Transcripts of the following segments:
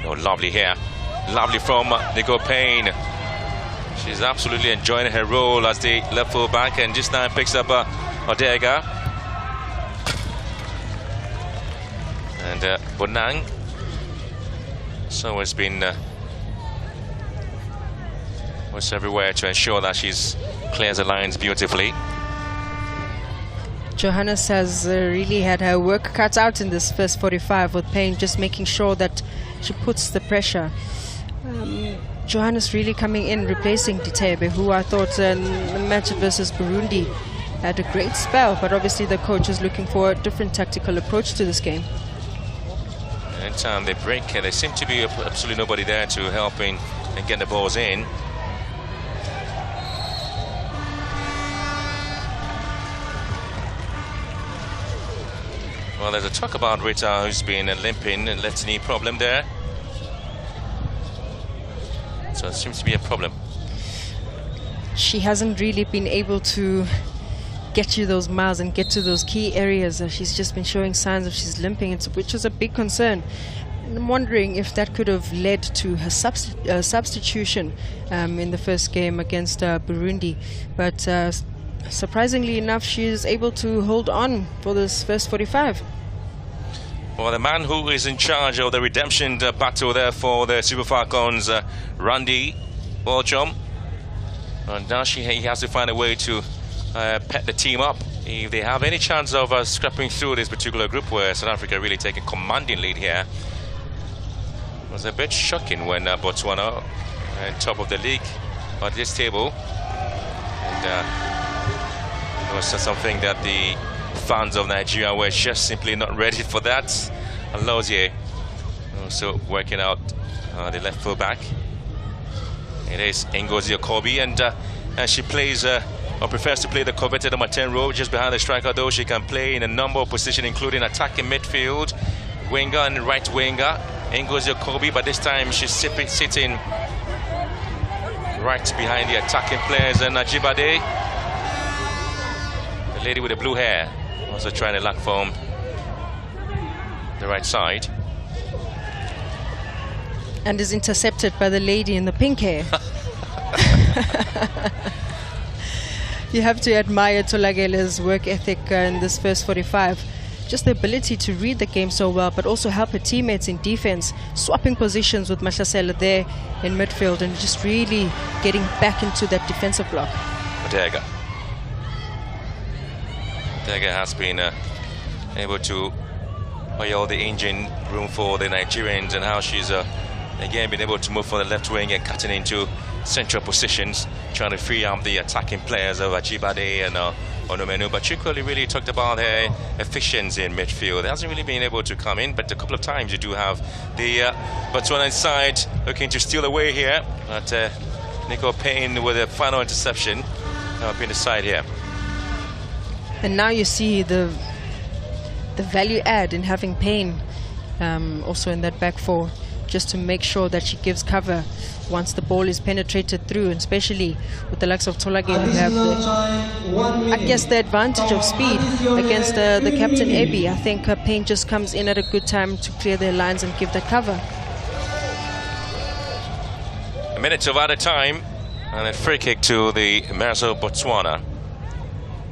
Oh, lovely here. Lovely from Nicole Payne. She's absolutely enjoying her role as the left full back, and just now picks up Odega. And Bonang. So it's been was everywhere to ensure that she's clears the lines beautifully. Johannes has really had her work cut out in this first 45, with Payne just making sure that she puts the pressure. Johannes really coming in, replacing Ditebe, who I thought in the match versus Burundi had a great spell, but obviously the coach is looking for a different tactical approach to this game. Anytime they break, there seems to be absolutely nobody there to help in and get the balls in. Well, there's a talk about Rita, who's been limping and left knee problem there. So it seems to be a problem. She hasn't really been able to get you those miles and get to those key areas. She's just been showing signs of she's limping, which is a big concern. And I'm wondering if that could have led to her substitution in the first game against Burundi. But surprisingly enough, she is able to hold on for this first 45. Well, the man who is in charge of the redemption battle there for the Super Falcons, Randy Bolchom. And now he has to find a way to pet the team up if they have any chance of scrapping through this particular group, where South Africa really taking commanding lead here. It was a bit shocking when Botswana top of the league at this table. And it was something that the fans of Nigeria were just simply not ready for that. And Lozier also working out the left full back. It is Ngozi Okobi, and she plays or prefers to play the coveted number 10 role just behind the striker, though she can play in a number of positions, including attacking midfield, winger and right winger. Ngozi Okobi, but this time she's sitting right behind the attacking players. And Ajibade, the lady with the blue hair, also trying to lock from the right side. And is intercepted by the lady in the pink hair. You have to admire Tolagele's work ethic in this first 45. Just the ability to read the game so well, but also help her teammates in defense, swapping positions with Mashasela there in midfield, and just really getting back into that defensive block. Odega has been able to oil the engine room for the Nigerians, and how she's again been able to move from the left wing and cutting into central positions, trying to free up the attacking players of Ajibade and Onomenu. But Chukwuli really talked about her efficiency in midfield. It hasn't really been able to come in, but a couple of times you do have the Botswana side looking to steal away here. But Nicole Payne with a final interception up in the side here. And now you see the value add in having Payne also in that back four, just to make sure that she gives cover once the ball is penetrated through, and especially with the likes of Tolage, who have I guess the advantage of speed against the captain Ebi. I think Payne just comes in at a good time to clear their lines and give the cover. A minute of added time, and a free kick to the Merso Botswana.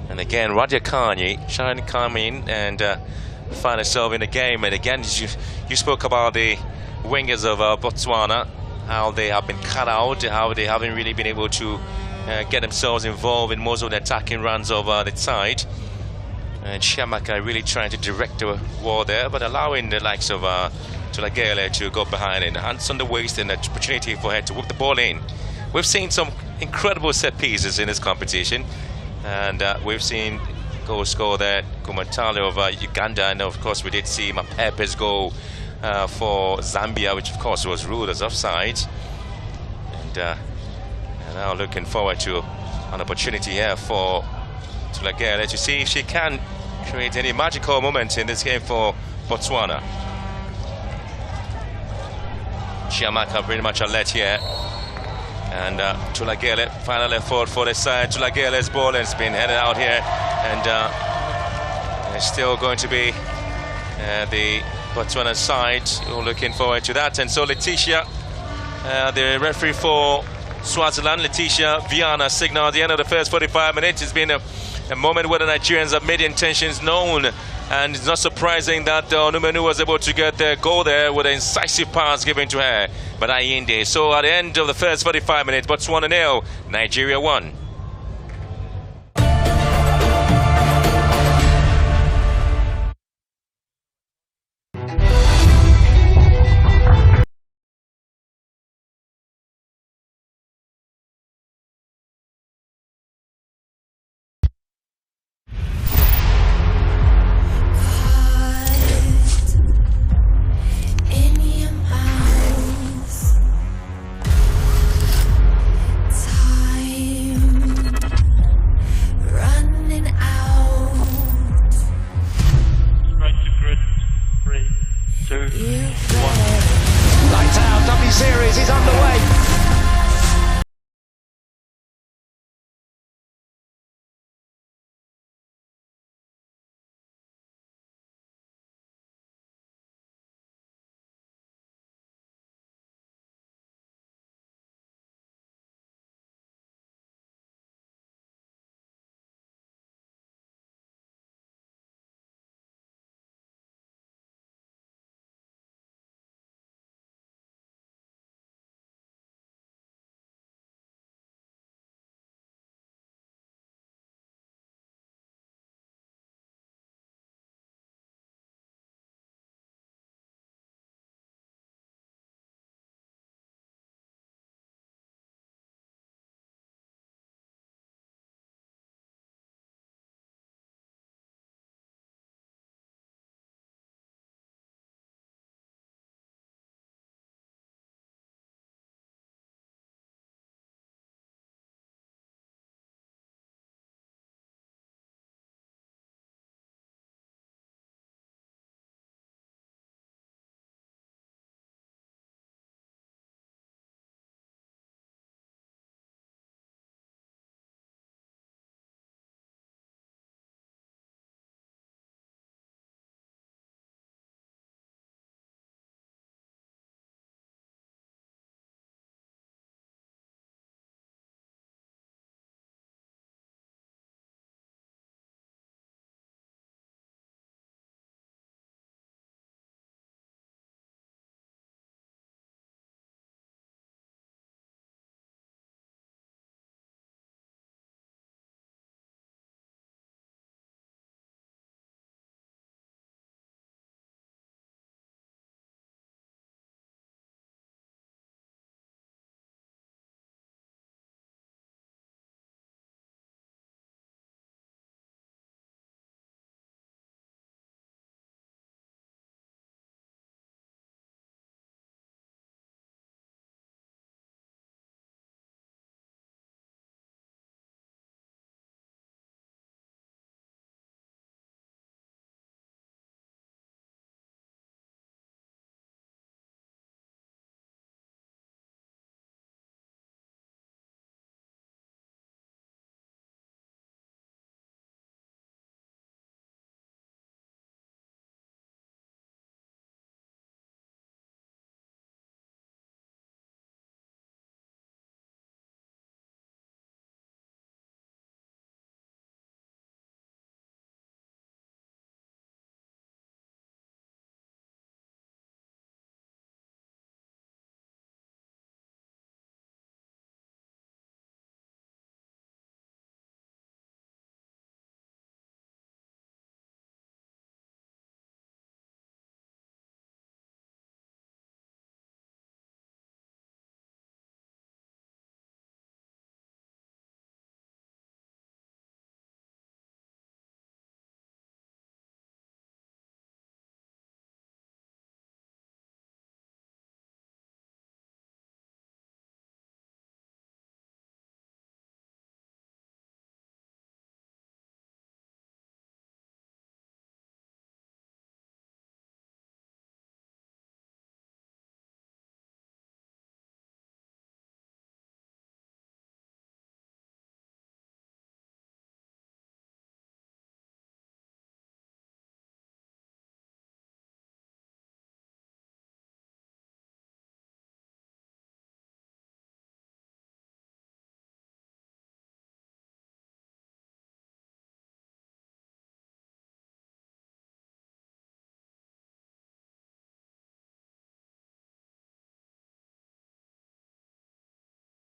And again, Radia Kanye trying to come in and find herself in the game. And again, you spoke about the wingers of Botswana, how they have been cut out, how they haven't really been able to get themselves involved in most of the attacking runs of the side. And Chiamaka really trying to direct the war there, but allowing the likes of Tulagele to go behind and hands on the waist, and an opportunity for her to whip the ball in. We've seen some incredible set pieces in this competition, and we've seen goal score there, Kumatale of Uganda, and of course we did see Mapepe's goal for Zambia, which of course was ruled as offside. And now looking forward to an opportunity here for Tulagele to see if she can create any magical moments in this game for Botswana. Chiamaka pretty much alert here, and Tulagele finally forward for the side. Tulagele's ball has been headed out here, and it's still going to be the Botswana side. We're looking forward to that. And so Letitia, the referee for Swaziland, Letitia Viana, signaled the end of the first 45 minutes. It's been a moment where the Nigerians have made intentions known, and it's not surprising that Onumenu was able to get the goal there with an incisive pass given to her by Ayinde. So at the end of the first 45 minutes, Botswana 0, Nigeria 1.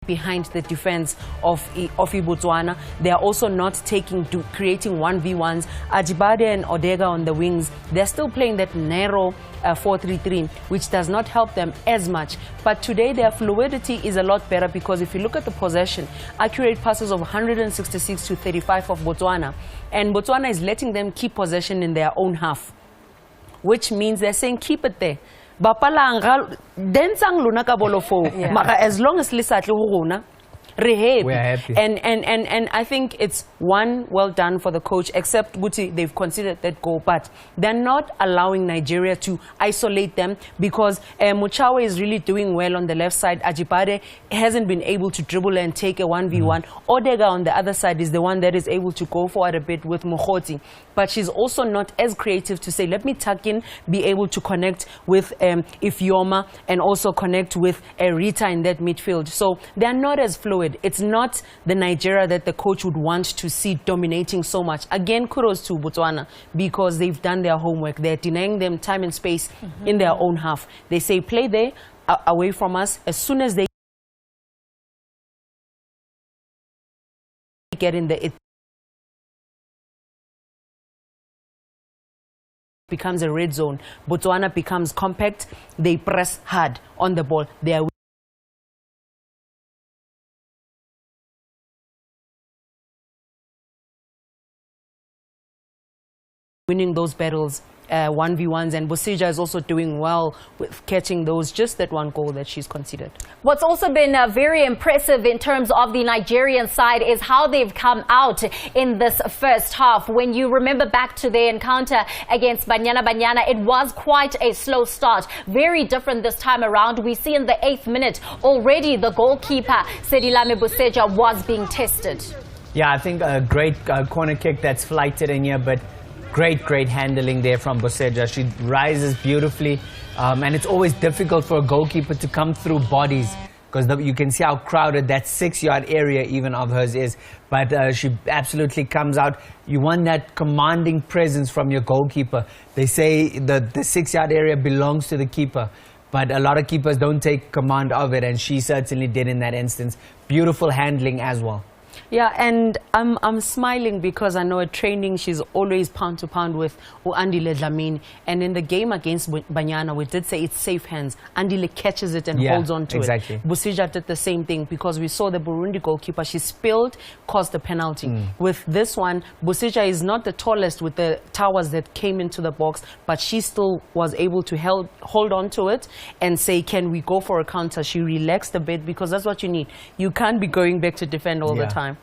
behind the defense of Botswana. They are also not creating 1v1s. Ajibade and Odega on the wings, they're still playing that narrow 4-3-3, which does not help them as much. But today their fluidity is a lot better, because if you look at the possession, accurate passes of 166 to 35 of Botswana, and Botswana is letting them keep possession in their own half, which means they're saying keep it there. Bapala densang luna ka bolofo, maka as long as lisatli huruna. We're happy. And I think it's well done for the coach, except Guti, they've considered that goal, but they're not allowing Nigeria to isolate them, because Muchawe is really doing well on the left side. Ajibade hasn't been able to dribble and take a 1v1. Odega on the other side is the one that is able to go forward a bit with Mokhoti, but she's also not as creative to say, let me tuck in, be able to connect with Ifyoma, and also connect with Rita in that midfield. So they're not as fluid. It's not the Nigeria that the coach would want to see dominating so much. Again, kudos to Botswana, because they've done their homework. They're denying them time and space in their own half. They say, play there, away from us. As soon as they get in there, it becomes a red zone. Botswana becomes compact. They press hard on the ball. They are winning those battles, 1v1s, and Bosija is also doing well with catching those, just that one goal that she's considered. What's also been very impressive in terms of the Nigerian side is how they've come out in this first half. When you remember back to their encounter against Banyana, it was quite a slow start. Very different this time around. We see in the 8th minute already the goalkeeper, Sedilame Boseja, was being tested. Yeah, I think a great corner kick that's flighted in here, but great handling there from Boseja. She rises beautifully, and it's always difficult for a goalkeeper to come through bodies, because you can see how crowded that 6-yard area even of hers is. But she absolutely comes out. You want that commanding presence from your goalkeeper. They say the 6-yard area belongs to the keeper, but a lot of keepers don't take command of it, and she certainly did in that instance. Beautiful handling as well. Yeah, and I'm smiling because I know at training she's always pound to pound with Andile Dlamini, and in the game against Banyana we did say it's safe hands. Andile catches it and holds on to it. Bosija did the same thing, because we saw the Burundi goalkeeper, she spilled, caused the penalty. With this one, Bosija is not the tallest with the towers that came into the box, but she still was able to hold on to it and say, can we go for a counter? She relaxed a bit, because that's what you need. You can't be going back to defend all the time.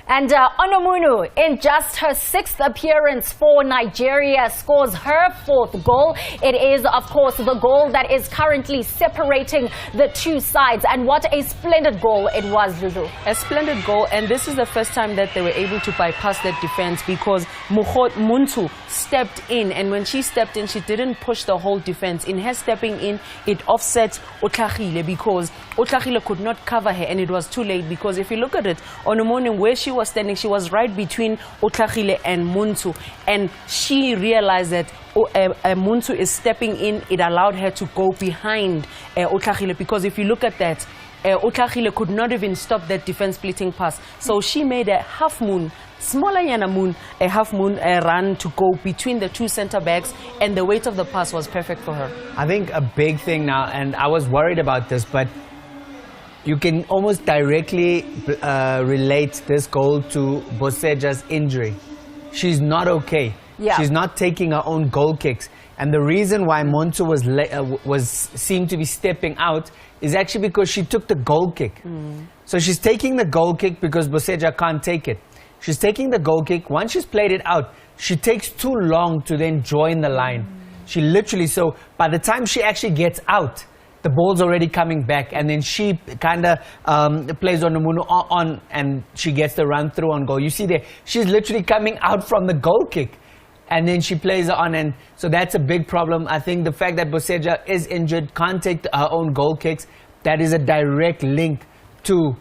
And Onomunu, in just her 6th appearance for Nigeria, scores her 4th goal. It is, of course, the goal that is currently separating the two sides. And what a splendid goal it was, Lulu. A splendid goal, and this is the first time that they were able to bypass that defense, because Muntu stepped in, and when she stepped in, she didn't push the whole defense. In her stepping in, it offset Otlachile, because Otlachile could not cover her, and it was too late, because if you look at it, on the morning where she was standing, she was right between Otlachile and Muntu, and she realized that Muntu is stepping in. It allowed her to go behind Otlachile, because if you look at that, Otlachile could not even stop that defense splitting pass. So she made a half moon, smaller than a moon, a half moon run to go between the two center backs, and the weight of the pass was perfect for her. I think a big thing now, and I was worried about this, but you can almost directly relate this goal to Boseja's injury. She's not okay. She's not taking her own goal kicks. And the reason why Montu was seemed to be stepping out is actually because she took the goal kick. So she's taking the goal kick because Boseja can't take it. She's taking the goal kick. Once she's played it out, she takes too long to then join the line. She literally, so by the time she actually gets out, the ball's already coming back, and then she kind of plays on Nomunu on, and she gets the run through on goal. You see there, she's literally coming out from the goal kick, and then she plays on, and so that's a big problem. I think the fact that Boseja is injured, can't take her own goal kicks, that is a direct link to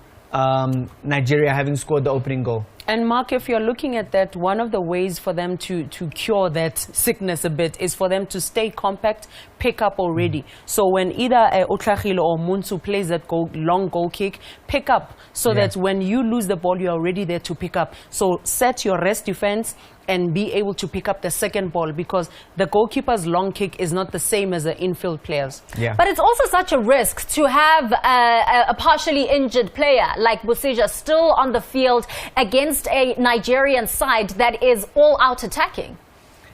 Nigeria having scored the opening goal. And Mark, if you're looking at that, one of the ways for them to cure that sickness a bit is for them to stay compact, pick up already. So when either Otlachilo or Munsu plays that long goal kick, pick up so that when you lose the ball, you're already there to pick up. So set your rest defense and be able to pick up the second ball, because the goalkeeper's long kick is not the same as the infield players. Yeah. But it's also such a risk to have a partially injured player like Boseja still on the field against a Nigerian side that is all out attacking.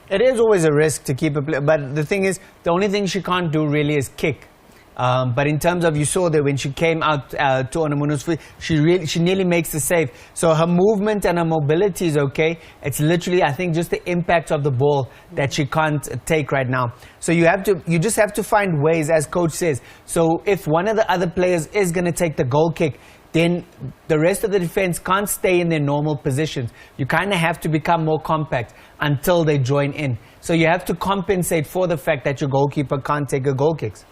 It is always a risk to keep a player, but the thing is, the only thing she can't do really is kick. But in terms of, you saw that when she came out to Onamunu's feet, she nearly makes the save. So her movement and her mobility is okay. It's literally, I think, just the impact of the ball that she can't take right now. So you just have to find ways, as coach says. So if one of the other players is going to take the goal kick, then the rest of the defense can't stay in their normal positions. You kind of have to become more compact until they join in. So you have to compensate for the fact that your goalkeeper can't take her goal kicks.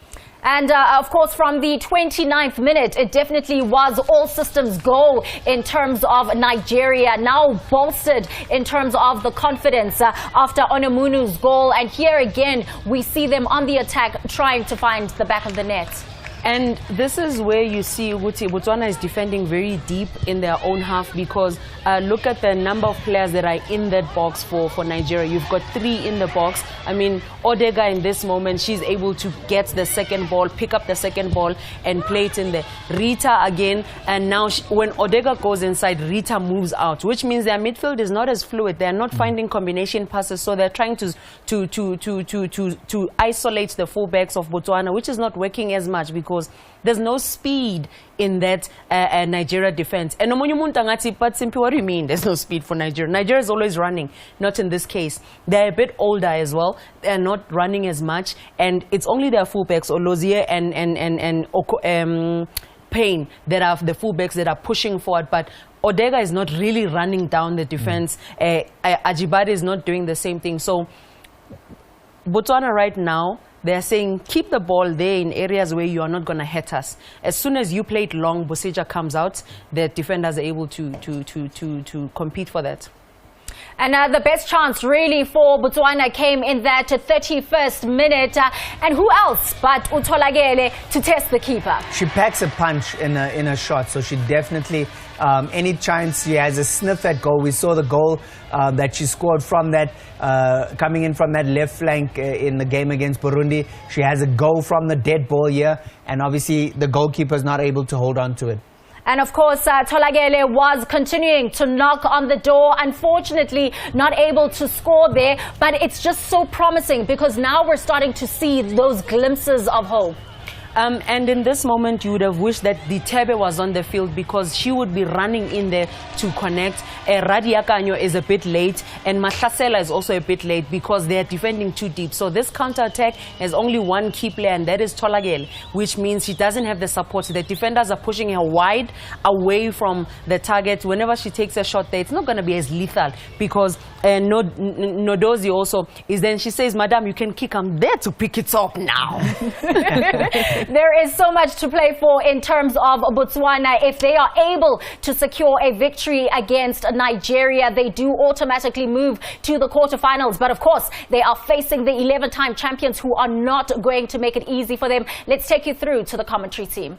And of course, from the 29th minute, it definitely was all systems go in terms of Nigeria, now bolstered in terms of the confidence after Onamunu's goal. And here again, we see them on the attack trying to find the back of the net. And this is where you see Botswana is defending very deep in their own half, because look at the number of players that are in that box for Nigeria. You've got 3 in the box. I mean, Odega in this moment, she's able to get the second ball, pick up the second ball and play it in there. Rita again, and now when Odega goes inside, Rita moves out, which means their midfield is not as fluid. They're not finding combination passes, so they're trying to isolate the fullbacks of Botswana, which is not working as much because there's no speed in that Nigeria defense. And but simply, what do you mean there's no speed for Nigeria? Nigeria is always running, not in this case. They're a bit older as well. They're not running as much, and it's only their fullbacks, Olozie and Payne, that are the fullbacks that are pushing forward. But Odega is not really running down the defense. Ajibade is not doing the same thing. So Botswana right now, they're saying, keep the ball there in areas where you are not going to hit us. As soon as you play it long, Boseja comes out, the defenders are able to compete for that. And the best chance really for Botswana came in that 31st minute. And who else but Utolagele to test the keeper? She packs a punch in a shot, so she definitely, any chance she has a sniff at goal. We saw the goal that she scored from that, coming in from that left flank in the game against Burundi. She has a goal from the dead ball here, and obviously the goalkeeper is not able to hold on to it. And of course, Tolagele was continuing to knock on the door. Unfortunately, not able to score there. But it's just so promising, because now we're starting to see those glimpses of hope. And in this moment, you would have wished that Ditebe was on the field, because she would be running in there to connect. Radia Kanyo is a bit late, and Mahlasela is also a bit late because they are defending too deep. So this counter-attack has only one key player, and that is Tolagele, which means she doesn't have the support. The defenders are pushing her wide away from the target. Whenever she takes a shot there, it's not going to be as lethal, because Nodozi also is then, she says, Madam, you can kick, I'm there to pick it up now. There is so much to play for in terms of Botswana. If they are able to secure a victory against Nigeria, they do automatically move to the quarterfinals. But of course, they are facing the 11-time champions, who are not going to make it easy for them. Let's take you through to the commentary team.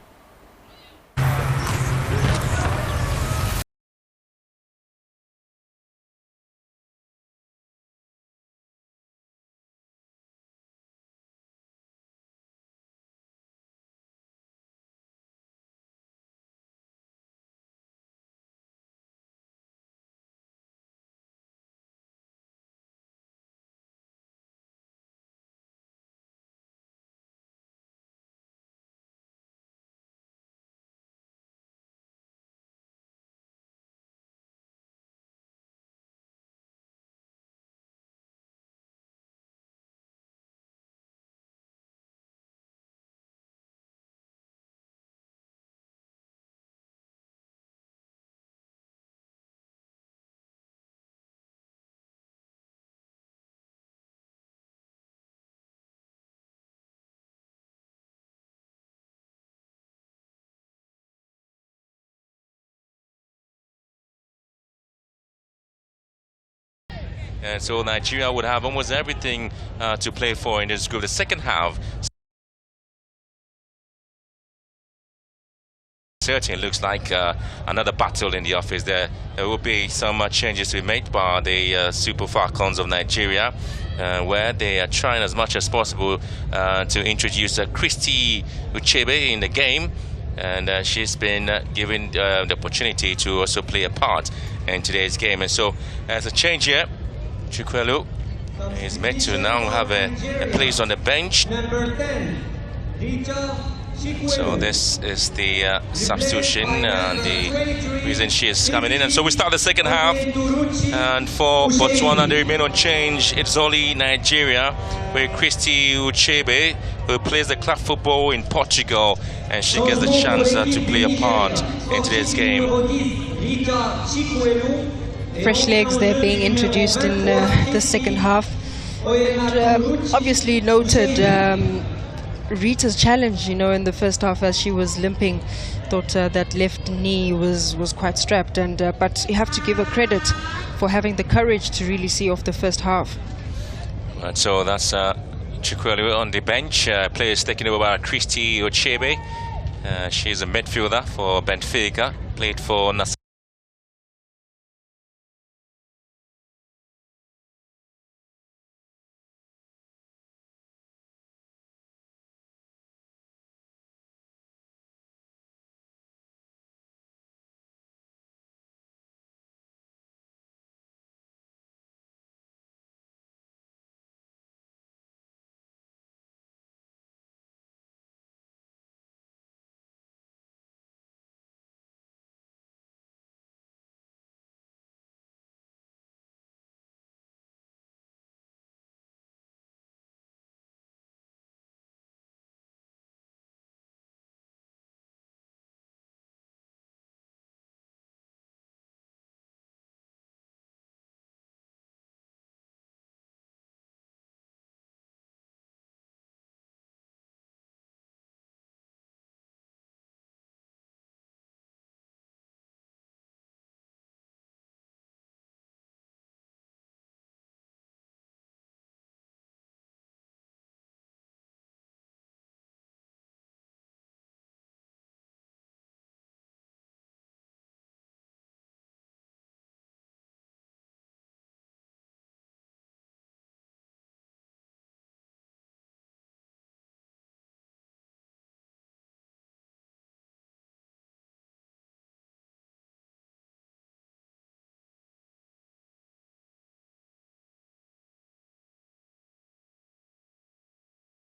And so Nigeria would have almost everything to play for in this group. The second half certainly looks like another battle in the office. There will be some changes to be made by the Super Falcons of Nigeria, where they are trying as much as possible to introduce Christy Uchebe in the game. And she's been given the opportunity to also play a part in today's game. And so as a change here, Chukwelu is meant to now have a place on the bench. So this is the substitution and the reason she is coming in. And so we start the second half, and for Botswana they remain unchanged. It's only Nigeria with Christy Uchebe, who plays the club football in Portugal, and she gets the chance to play a part in today's game. Fresh legs there being introduced in the second half. And, obviously noted Rita's challenge, you know, in the first half as she was limping. Thought that left knee was quite strapped, and but you have to give her credit for having the courage to really see off the first half. And so that's Chukwelu on the bench. Players taken over by Christy Uchebe. She's a midfielder for Benfica, played for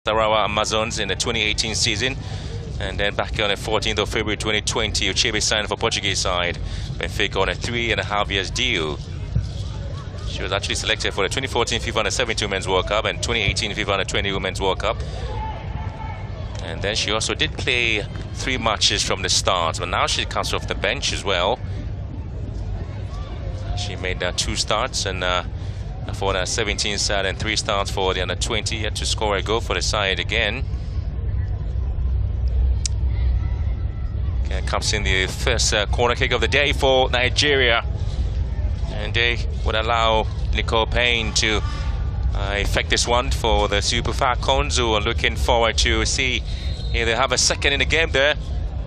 Sarawa Amazons in the 2018 season, and then back on the 14th of February 2020, Uchebe signed for Portuguese side Benfica on a 3.5 years deal. She was actually selected for the 2014 FIFA Under-17 Women's World Cup and 2018 FIFA Under-20 Women's World Cup. And then she also did play 3 matches from the start, but now she comes off the bench as well. She made 2 starts and for the 17 side and 3 starts for the Under-20, yet to score a goal for the side again. Okay, comes in the first corner kick of the day for Nigeria, and they would allow Nicole Payne to effect this one for the Super Falcons, who are looking forward to see if they have a second in the game there.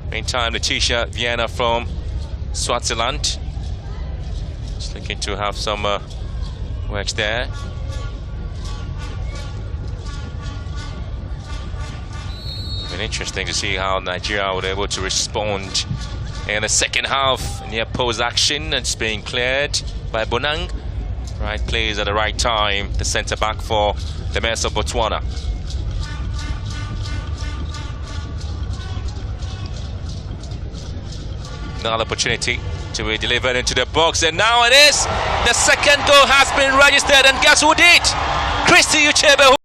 Meantime, Letitia Vienna from Swaziland just looking to have some works there. Been interesting to see how Nigeria were able to respond in the second half. Near post action, it's being cleared by Bonang. Right plays at the right time, the centre back for the Mers of Botswana. Another opportunity to be delivered into the box, and now it is. The second goal has been registered, and guess who did? Christy Uchebe.